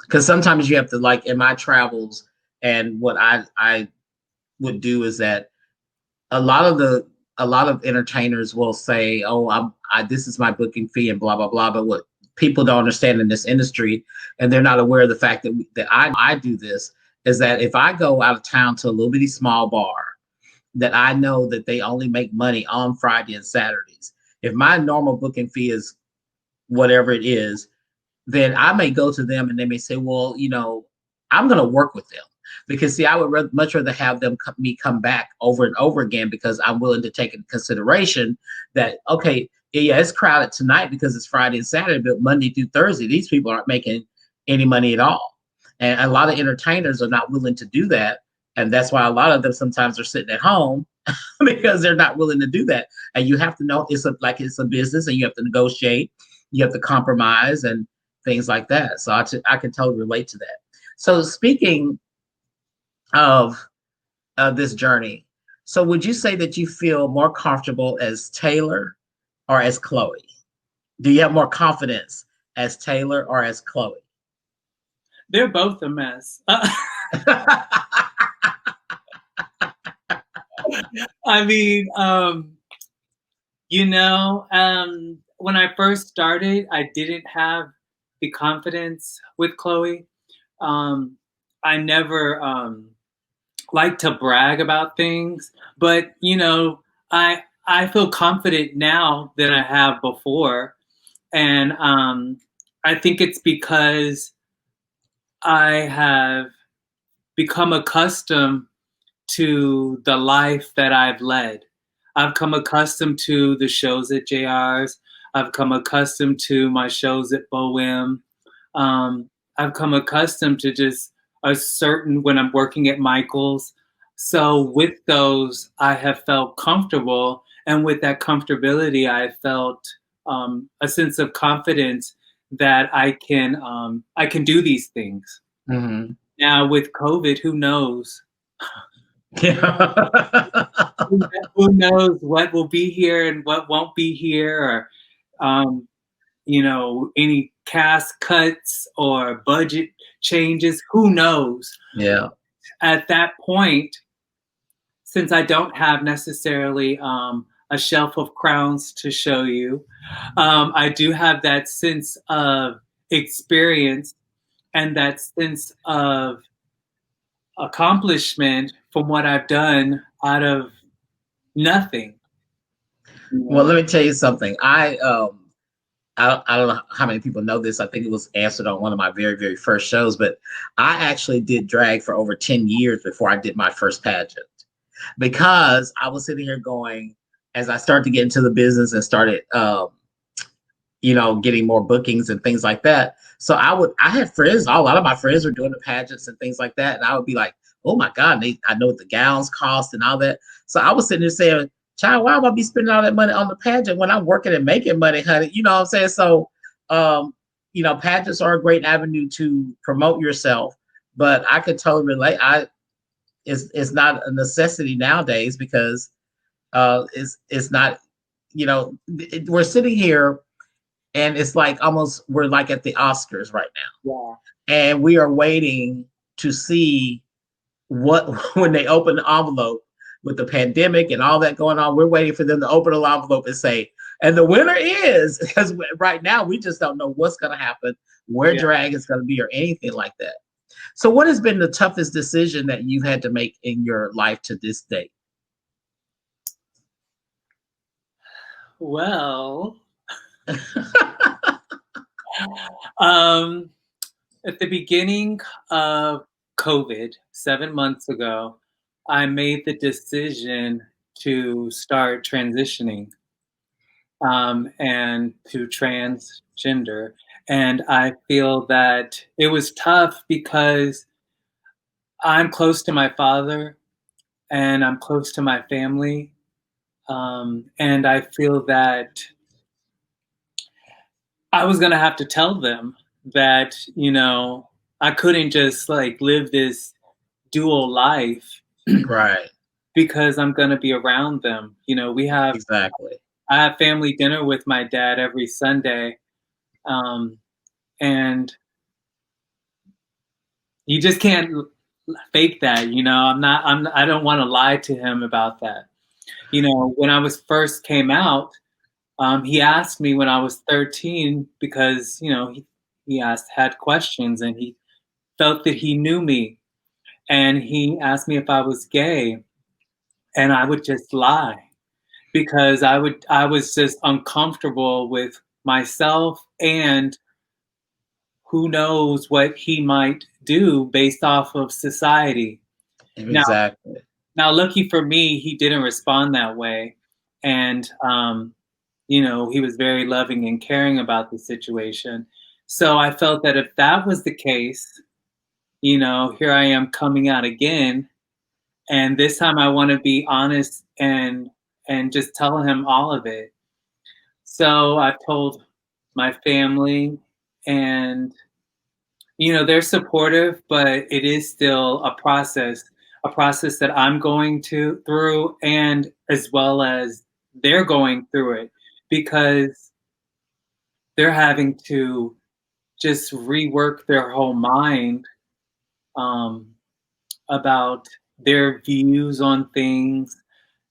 [SPEAKER 2] Because sometimes you have to, like in my travels, and what I would do is that a lot of entertainers will say, oh, this is my booking fee and blah, blah, blah. But what people don't understand in this industry, and they're not aware of the fact that I do this, is that if I go out of town to a little bitty small bar that I know that they only make money on Friday and Saturdays, if my normal booking fee is whatever it is, then I may go to them and they may say, well, I'm going to work with them. Because see, I would much rather have me come back over and over again, because I'm willing to take into consideration that, okay, yeah, it's crowded tonight because it's Friday and Saturday, but Monday through Thursday, these people aren't making any money at all. And a lot of entertainers are not willing to do that, And that's why a lot of them sometimes are sitting at home because they're not willing to do that. And you have to know it's a business, and you have to negotiate, you have to compromise, and things like that. So I can totally relate to that. So speaking of this journey, so would you say that you feel more comfortable as Taylor or as Chloe? Do you have more confidence as Taylor or as Chloe?
[SPEAKER 4] They're both a mess. I mean, when I first started, I didn't have the confidence with Chloe. I never like to brag about things, but I feel confident now than I have before, and I think it's because I have become accustomed to the life that I've led. I've come accustomed to the shows at JR's. I've come accustomed to my shows at Bohem. I've come accustomed to just when I'm working at Michael's. So with those, I have felt comfortable. And with that comfortability, I felt a sense of confidence that I can do these things.
[SPEAKER 2] Mm-hmm.
[SPEAKER 4] Now with COVID, who knows?
[SPEAKER 2] Yeah.
[SPEAKER 4] Who knows what will be here and what won't be here, or any cast cuts or budget changes. Who knows?
[SPEAKER 2] Yeah.
[SPEAKER 4] At that point, since I don't have necessarily a shelf of crowns to show you, I do have that sense of experience and that sense of accomplishment from what I've done out of nothing.
[SPEAKER 2] Well, let me tell you something. I don't know how many people know this. I think it was answered on one of my very, very first shows, but I actually did drag for over 10 years before I did my first pageant, because I was sitting here going, as I started to get into the business and started, getting more bookings and things like that. So I had friends, a lot of my friends were doing the pageants and things like that. And I would be like, oh my God, I know what the gowns cost and all that. So I was sitting there saying, child, why am I be spending all that money on the pageant when I'm working and making money, honey? You know what I'm saying? So, pageants are a great avenue to promote yourself, but I could totally relate. It's not a necessity nowadays, because it's not, we're sitting here and it's like almost we're like at the Oscars right now.
[SPEAKER 4] Yeah.
[SPEAKER 2] And we are waiting to see what when they open the envelope with the pandemic and all that going on. We're waiting for them to open the envelope and say, and the winner is, because right now we just don't know what's going to happen, where drag is going to be, or anything like that. So what has been the toughest decision that you had to make in your life to this date?
[SPEAKER 4] Well, at the beginning of COVID, 7 months ago, I made the decision to start transitioning and to transgender. And I feel that it was tough because I'm close to my father and I'm close to my family. And I feel that I was going to have to tell them that, I couldn't just live this dual life.
[SPEAKER 2] Right.
[SPEAKER 4] Because I'm going to be around them.
[SPEAKER 2] Exactly.
[SPEAKER 4] I have family dinner with my dad every Sunday. And you just can't fake that, I don't want to lie to him about that. When I was first came out, he asked me when I was 13, because, he had questions, and he felt that he knew me. And he asked me if I was gay, and I would just lie, because I was just uncomfortable with myself, and who knows what he might do based off of society.
[SPEAKER 2] Exactly.
[SPEAKER 4] Now, lucky for me, he didn't respond that way. And, he was very loving and caring about the situation. So I felt that if that was the case, here I am coming out again. And this time I want to be honest and just tell him all of it. So I've told my family, and they're supportive, but it is still a process that I'm going through, and as well as they're going through it, because they're having to just rework their whole mind um, about their views on things.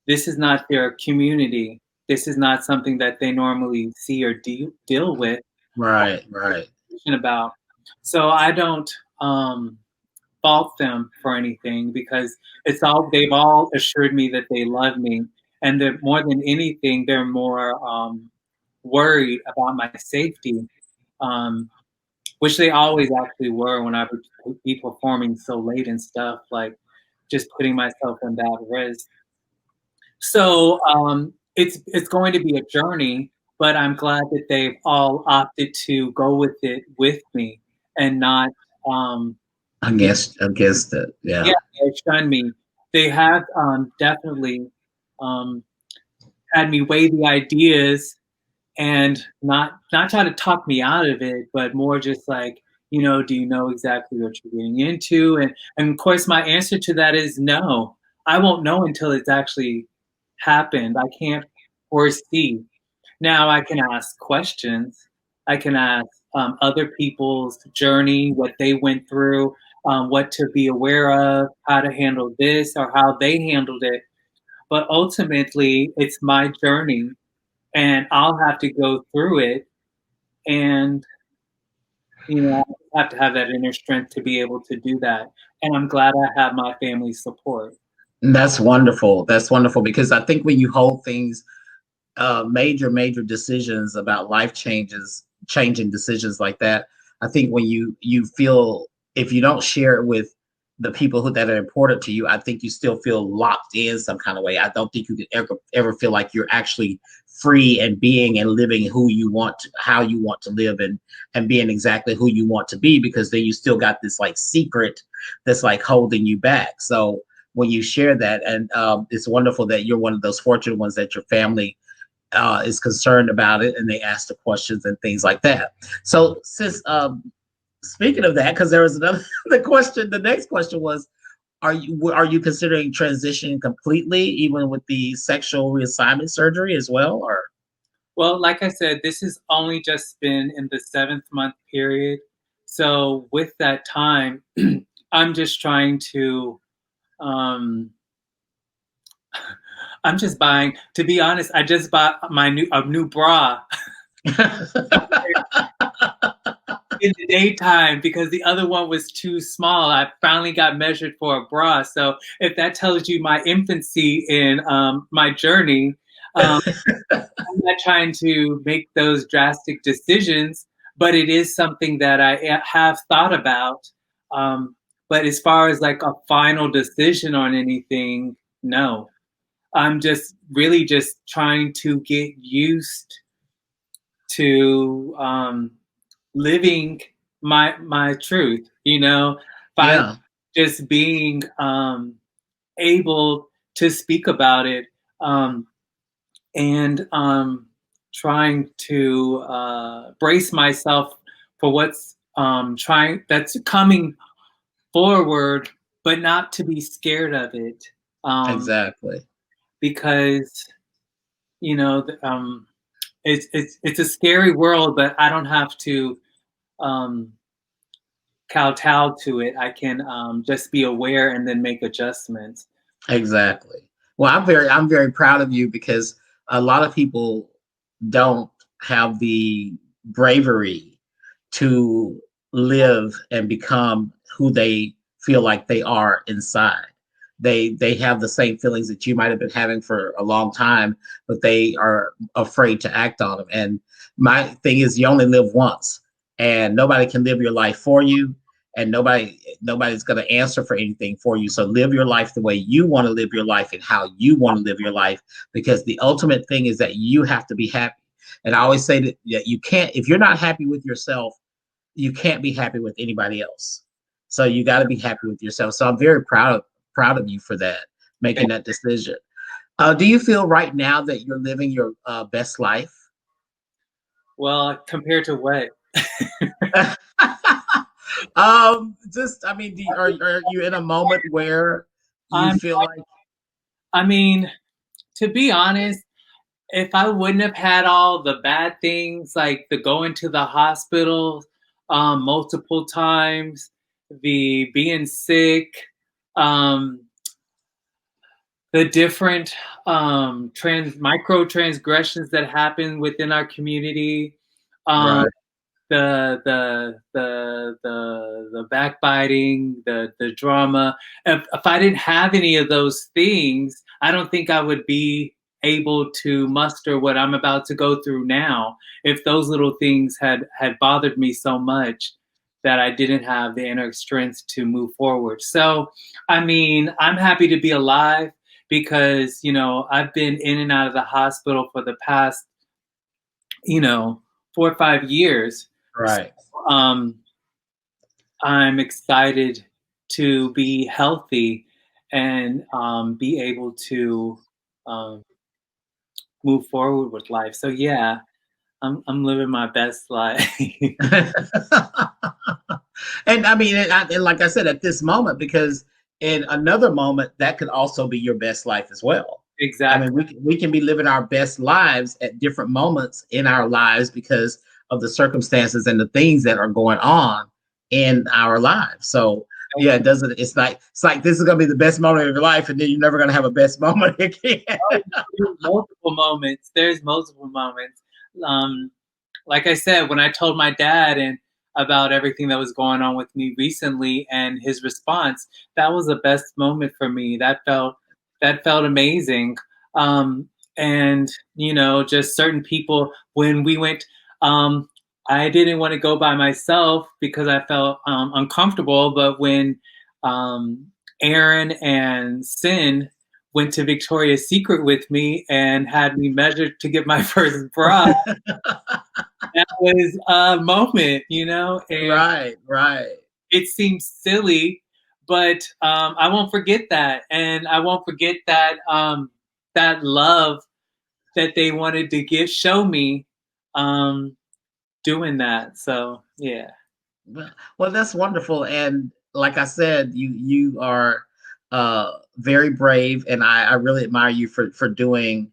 [SPEAKER 4] This is not their community. This is not something that they normally see or deal with.
[SPEAKER 2] Right.
[SPEAKER 4] About. So I don't fault them for anything, because they've all assured me that they love me, and that more than anything, they're more worried about my safety, which they always actually were when I would be performing so late and stuff, like just putting myself in that risk. So it's going to be a journey, but I'm glad that they've all opted to go with it with me, and not
[SPEAKER 2] Against it. Yeah.
[SPEAKER 4] yeah, they shunned me. They have definitely um, had me weigh the ideas, and not try to talk me out of it, but more just like, do you know exactly what you're getting into? And of course, my answer to that is no. I won't know until it's actually happened. I can't foresee. Now I can ask questions. I can ask other people's journey, what they went through, what to be aware of, how to handle this, or how they handled it. But ultimately, it's my journey, and I'll have to go through it. And I have to have that inner strength to be able to do that. And I'm glad I have my family's support.
[SPEAKER 2] And that's wonderful. That's wonderful, because I think when you hold things, major decisions about changing decisions like that, I think when you feel, if you don't share it with the people that are important to you, I think you still feel locked in some kind of way. I don't think you could ever feel like you're actually free and being and living how you want to live, and being exactly who you want to be, because then you still got this like secret that's like holding you back. So when you share that, and it's wonderful that you're one of those fortunate ones that your family is concerned about it, and they ask the questions and things like that. So since speaking of that, because there was another the next question was, are you considering transitioning completely, even with the sexual reassignment surgery as well, or?
[SPEAKER 4] Well, like I said, this has only just been in the 7th month period. So with that time, I'm just trying to, I'm just buying, to be honest, I just bought a new bra in the daytime, because the other one was too small. I finally got measured for a bra. So if that tells you my infancy in my journey, I'm not trying to make those drastic decisions, but it is something that I have thought about. But as far as like a final decision on anything, no. I'm just really just trying to get used to living my truth, by
[SPEAKER 2] Yeah,
[SPEAKER 4] just being able to speak about it, and trying to brace myself for that's coming forward, but not to be scared of it,
[SPEAKER 2] exactly.
[SPEAKER 4] because you know um, it's a scary world, but I don't have to um, kowtow to it. I can just be aware and then make adjustments.
[SPEAKER 2] Exactly. Well, I'm very proud of you, because a lot of people don't have the bravery to live and become who they feel like they are inside. They have the same feelings that you might have been having for a long time, but they are afraid to act on them. And my thing is, you only live once, and nobody can live your life for you, and nobody's going to answer for anything for you. So live your life the way you want to live your life, and how you want to live your life, because the ultimate thing is that you have to be happy. And I always say that you can't, if you're not happy with yourself, you can't be happy with anybody else. So you got to be happy with yourself. So I'm very proud of you for that, making that decision. Do you feel right now that you're living your best life?
[SPEAKER 4] Well, compared to what?
[SPEAKER 2] Just, I mean, are you in a moment where you
[SPEAKER 4] Um,
[SPEAKER 2] feel like,
[SPEAKER 4] I mean, to be honest, if I wouldn't have had all the bad things, like the going to the hospital multiple times, the being sick, um, the different micro transgressions that happen within our community, um,
[SPEAKER 2] right,
[SPEAKER 4] the backbiting, the drama. If I didn't have any of those things, I don't think I would be able to muster what I'm about to go through now. If those little things had bothered me so much that I didn't have the inner strength to move forward. So, I mean, I'm happy to be alive because, you know, I've been in and out of the hospital for the past, you know, 4 or 5 years.
[SPEAKER 2] right.
[SPEAKER 4] um, I'm excited to be healthy and be able to um, move forward with life. So yeah, I'm living my best life.
[SPEAKER 2] And I mean, and like I said, at this moment, because in another moment, that could also be your best life as well. I mean,
[SPEAKER 4] Exactly.
[SPEAKER 2] we can be living our best lives at different moments in our lives because of the circumstances and the things that are going on in our lives. So yeah, it doesn't. It's like this is gonna be the best moment of your life, and then you're never gonna have a best moment again.
[SPEAKER 4] There's multiple moments. There's multiple moments. Um, like I said, when I told my dad and about everything that was going on with me recently and his response, that was the best moment for me. That felt amazing. And you know, just certain people when we went, I didn't want to go by myself because I felt uncomfortable. But when um, Aaron and Sin went to Victoria's Secret with me and had me measured to get my first bra, that was a moment, you know, and
[SPEAKER 2] Right, right.
[SPEAKER 4] it seems silly, but I won't forget that, and I won't forget that that love that they wanted to show me, um, doing that. So yeah.
[SPEAKER 2] Well, that's wonderful. And like I said, you are very brave, and I really admire you for doing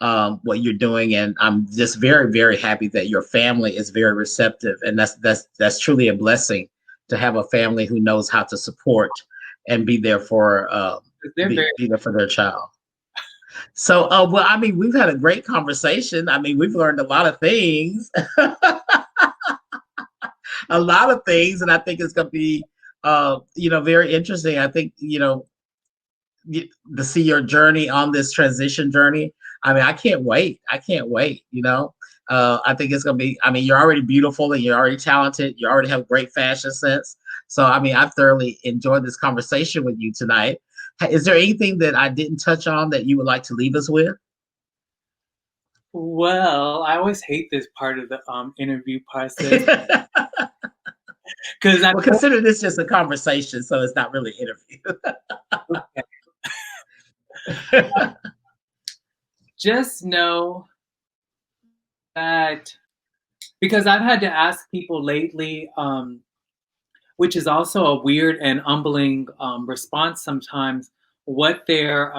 [SPEAKER 2] what you're doing. And I'm just very, very happy that your family is very receptive, and that's truly a blessing to have a family who knows how to support and be there for
[SPEAKER 4] They're very
[SPEAKER 2] be there for their child. So, well, I mean, we've had a great conversation. I mean, we've learned a lot of things. A lot of things, and I think it's going to be, very interesting. I think, to see your journey on this transition journey. I mean, I can't wait. I can't wait. I think it's going to be. I mean, you're already beautiful and you're already talented. You already have great fashion sense. So, I mean, I've thoroughly enjoyed this conversation with you tonight. Is there anything that I didn't touch on that you would like to leave us with?
[SPEAKER 4] well. I always hate this part of the interview process because I
[SPEAKER 2] Well, consider this just a conversation, so it's not really an interview.
[SPEAKER 4] just know that because I've had to ask people lately, which is also a weird and humbling response sometimes, what their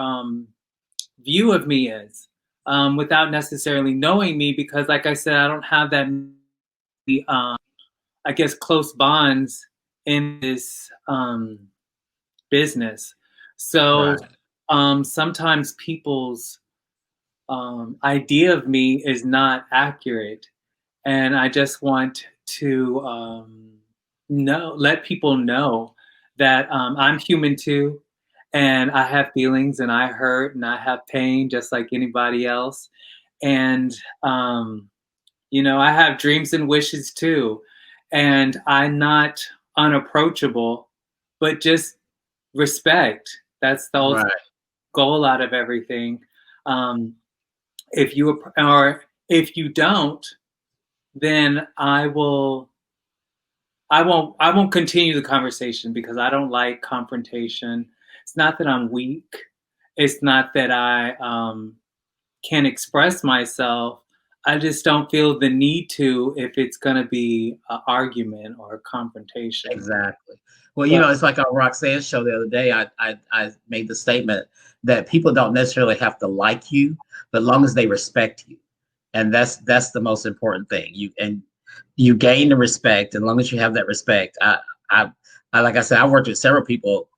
[SPEAKER 4] view of me is, without necessarily knowing me, because, like I said, I don't have that many, I guess, close bonds in this business. So
[SPEAKER 2] Right.
[SPEAKER 4] sometimes people's idea of me is not accurate, and I just want to let people know that I'm human too, and I have feelings, and I hurt, and I have pain just like anybody else, and I have dreams and wishes too, and I'm not unapproachable, but just respect. That's the ultimate
[SPEAKER 2] Right.
[SPEAKER 4] goal out of everything. Um, if you don't, then I won't continue the conversation because I don't like confrontation. It's not that I'm weak. It's not that I can't express myself. I just don't feel the need to if it's going to be an argument or a confrontation.
[SPEAKER 2] Exactly. Well, you know, it's like on Roxanne's show the other day. I made the statement that people don't necessarily have to like you, but long as they respect you, and that's the most important thing. You gain the respect, and long as you have that respect. I like I said, I worked with several people.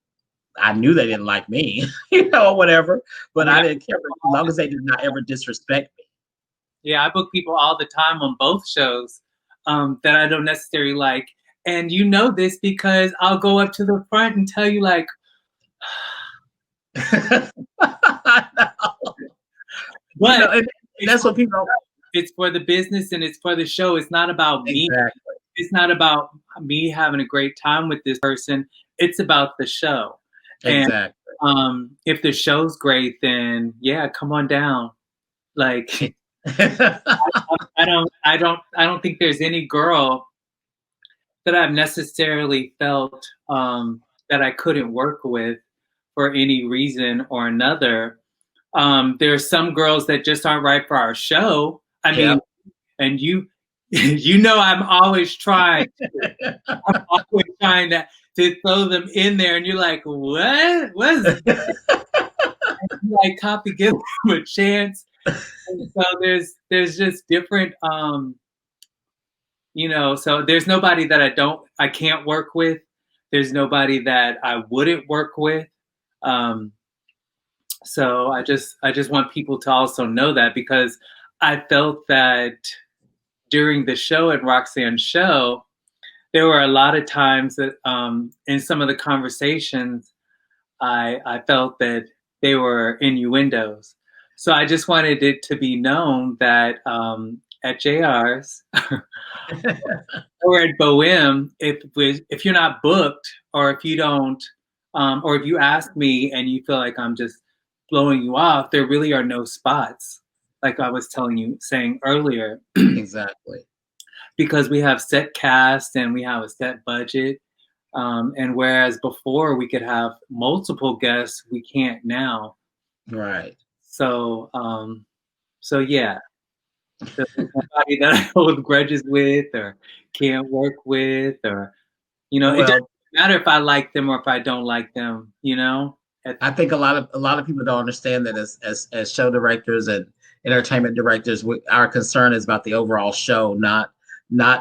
[SPEAKER 2] I knew they didn't like me, you know, whatever, but I didn't care as long as they did not ever disrespect me.
[SPEAKER 4] Yeah, I book people all the time on both shows that I don't necessarily like. And you know this because I'll go up to the front and tell you like,
[SPEAKER 2] I know.
[SPEAKER 4] but
[SPEAKER 2] You know, and that's what people.
[SPEAKER 4] It's for the business and it's for the show. It's not about me.
[SPEAKER 2] Exactly.
[SPEAKER 4] It's not about me having a great time with this person. It's about the show.
[SPEAKER 2] Exactly.
[SPEAKER 4] And if the show's great, then yeah, come on down. Like I don't think there's any girl that I've necessarily felt that I couldn't work with for any reason or another. There are some girls that just aren't right for our show. I mean, and you know, I'm always trying to throw them in there, and you're like, what? What is this? Like, Kofi, give them a chance. And so there's just different, you know. So there's nobody that I can't work with. There's nobody that I wouldn't work with. So I just want people to also know that, because I felt that during the show at Roxanne's show, there were a lot of times that in some of the conversations, I felt that they were innuendos. So I just wanted it to be known that at JR's or at Bohem, if you're not booked, or if you don't, or if you ask me and you feel like I'm just blowing you off, there really are no spots, like I was saying earlier.
[SPEAKER 2] Exactly.
[SPEAKER 4] Because we have set cast and we have a set budget. And whereas before we could have multiple guests, we can't now.
[SPEAKER 2] Right.
[SPEAKER 4] So, yeah. So there's nobody that I hold grudges with or can't work with, or, you know, it doesn't matter if I like them or if I don't like them, you know?
[SPEAKER 2] I think a lot of people don't understand that as show directors and entertainment directors, our concern is about the overall show, not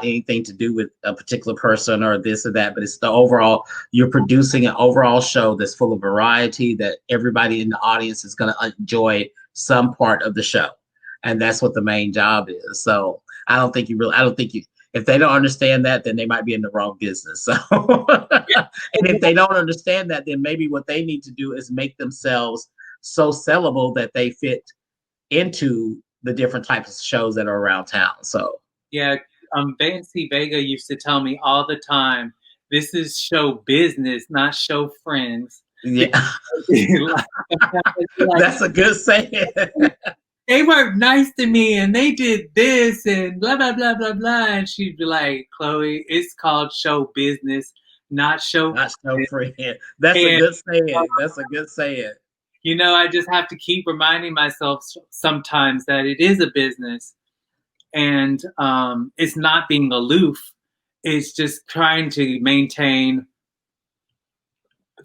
[SPEAKER 2] anything to do with a particular person or this or that, but it's the overall. You're producing an overall show that's full of variety, that everybody in the audience is going to enjoy some part of the show, and that's what the main job is. So I don't think if they don't understand that, then they might be in the wrong business. So, and if they don't understand that, then maybe what they need to do is make themselves so sellable that they fit into the different types of shows that are around town. So
[SPEAKER 4] yeah, Vancy Vega used to tell me all the time, this is show business, not show friends.
[SPEAKER 2] Yeah, that's a good saying.
[SPEAKER 4] They were nice to me and they did this and blah, blah, blah, blah, blah. And she'd be like, Chloe, it's called show business, not show
[SPEAKER 2] friend. That's a good saying. That's a good saying.
[SPEAKER 4] You know, I just have to keep reminding myself sometimes that it is a business, and it's not being aloof. It's just trying to maintain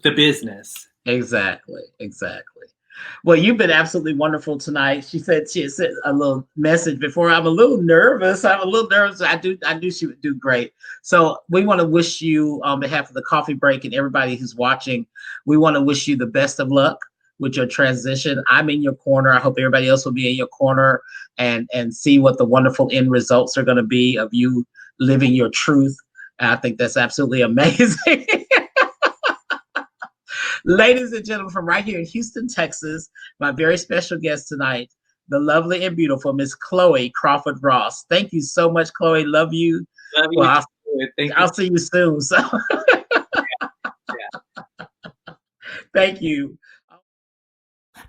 [SPEAKER 4] the business.
[SPEAKER 2] Exactly. Well, you've been absolutely wonderful tonight. She said a little message before. I'm a little nervous. I knew she would do great. So we want to wish you, on behalf of the Coffee Break and everybody who's watching, we want to wish you the best of luck with your transition. I'm in your corner. I hope everybody else will be in your corner and see what the wonderful end results are going to be of you living your truth. And I think that's absolutely amazing. Ladies and gentlemen, from right here in Houston, Texas, my very special guest tonight, the lovely and beautiful Miss Chloe Crawford Ross. Thank you so much, Chloe. Love you.
[SPEAKER 4] Love you.
[SPEAKER 2] Well, I'll see you soon. So, Thank you.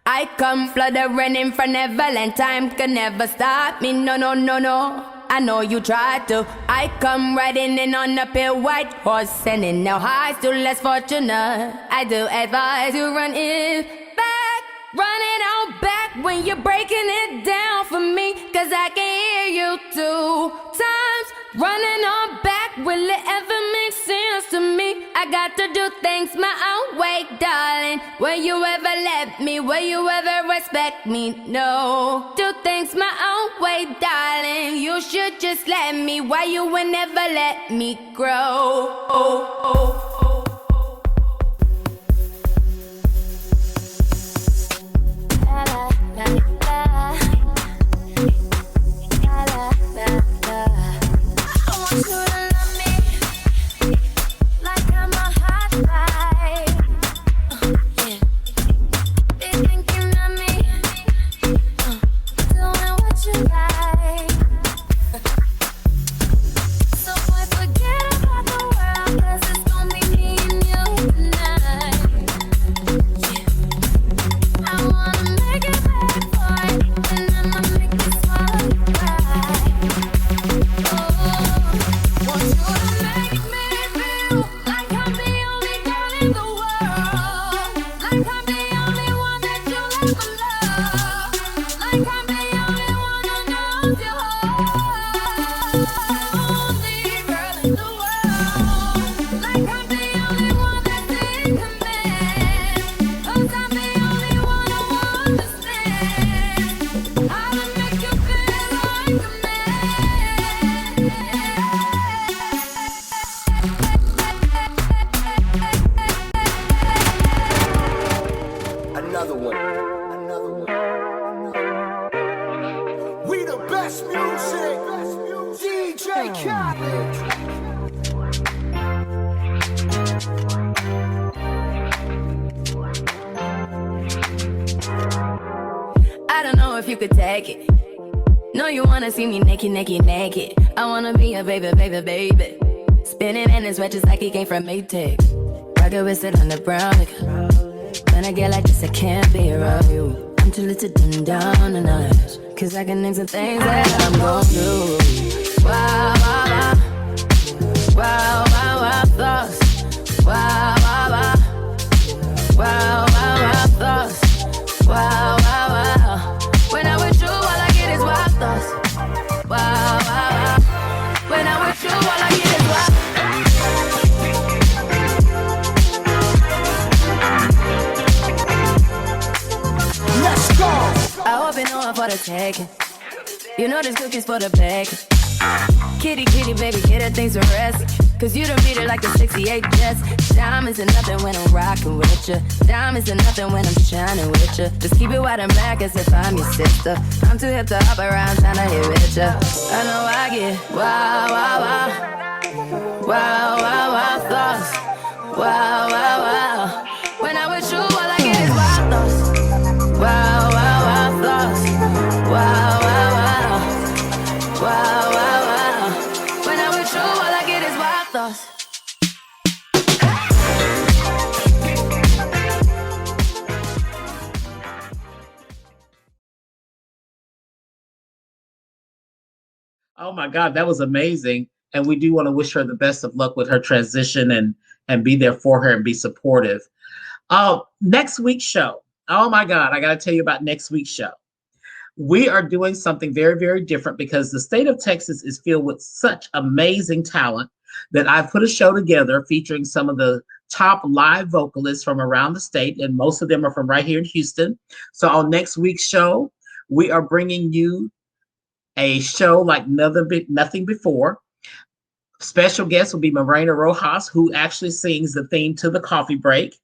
[SPEAKER 1] I come flood the running for Neverland. Time can never stop me. No, no, no, no. I know you tried to. I come riding in on a pale white horse, sending now highs to less fortunate. I do advise you run it back, run it on back when you're breaking it down for me, cause I can hear you 2 times. Running on back, will it ever make sense to me? I got to do things my own way, darling. Will you ever let me? Will you ever respect me? No. Do things my own way, darling. You should just let me. Why you will never let me grow? La, la, la, la. La, la, la, la. I want you to love me like I'm a hot ride. Yeah. Be thinking of me, doing what you like. So boy, forget about the world, 'cause it's gonna be me and you tonight. Yeah. I wanna make it bad for it, and I'ma make it swallow you pride. Want you to make me feel like I'm the only girl in the world, like I'm the only one that you ever love, like I'm the only one who knows your only girl in the world, like I'm the only one that's in command, 'cause I'm the only one who understands how to make you feel like a man.
[SPEAKER 6] Another one. We the best music. DJ Khaled.
[SPEAKER 1] I don't know if you could take it. No, you wanna see me naked, naked, naked. I wanna be a baby, baby, baby. Spinning in his red just like he came from Maytag. Rocket with it on the brown liquor. When I get like this, I can't be around you. I'm too little to dim down a notch, 'cause I can name some things that I'm gon' do. Wow, wow, wow. Wow, wow, wow, thoughts. Wow, wow, wow. Wow, wow, wow, thoughts. Wow, wow, wow. When I'm with you, all I get is wild thoughts. Wow, wow, wow. When I'm with you, all I get is wild.
[SPEAKER 6] Let's go.
[SPEAKER 1] I hope you know I'm for the taking. You know this cookie's for the bag. Kitty, kitty, baby, get her things to rest. 'Cause you done beat it like the 68 Jets. Diamonds are nothing when I'm rockin' with ya. Diamonds are nothing when I'm shining with ya. Just keep it white and black as if I'm your sister. I'm too hip to hop around tryna hit with ya. I know I get wow, wow, wow. Wow, wow, wow, thoughts. Wow, wow, wow. When I'm with you, all I get is wild thoughts. Wow, wow, wow, thoughts. Wow, wow, wow. Wow, wow, wow. When I'm with you, all I get is wild thoughts.
[SPEAKER 2] Oh my God, that was amazing. And we do want to wish her the best of luck with her transition and be there for her and be supportive. Next week's show. Oh my God, I got to tell you about next week's show. We are doing something very, very different because the state of Texas is filled with such amazing talent that I've put a show together featuring some of the top live vocalists from around the state, and most of them are from right here in Houston. So on next week's show, we are bringing you a show like nothing before. Special guest will be Morena Rojas, who actually sings the theme to the Coffee Break.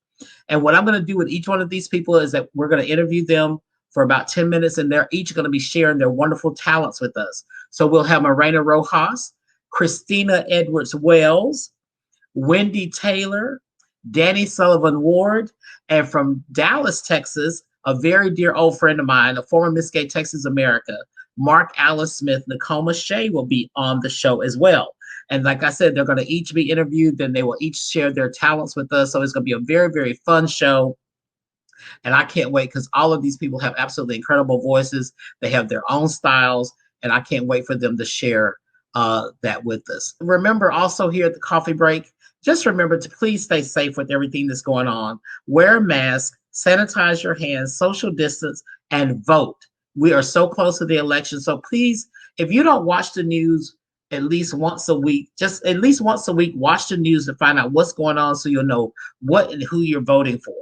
[SPEAKER 2] And what I'm going to do with each one of these people is that we're going to interview them for about 10 minutes, and they're each going to be sharing their wonderful talents with us. So we'll have Morena Rojas, Christina Edwards Wells, Wendy Taylor, Danny Sullivan Ward, and from Dallas, Texas, a very dear old friend of mine, a former Miss Gay Texas America, Mark Alice Smith, Nakoma Shea will be on the show as well. And like I said, they're going to each be interviewed, then they will each share their talents with us. So it's going to be a very, very fun show. And I can't wait because all of these people have absolutely incredible voices. They have their own styles. and I can't wait for them to share that with us. Remember, also here at the Coffee Break, just remember to please stay safe with everything that's going on. Wear a mask, sanitize your hands, social distance, and vote. We are so close to the election. So please, if you don't watch the news at least once a week, just at least once a week, watch the news to find out what's going on so you'll know what and who you're voting for.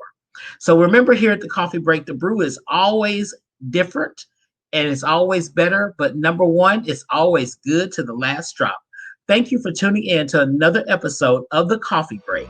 [SPEAKER 2] So remember, here at the Coffee Break, the brew is always different and it's always better. But number one, it's always good to the last drop. Thank you for tuning in to another episode of the Coffee Break.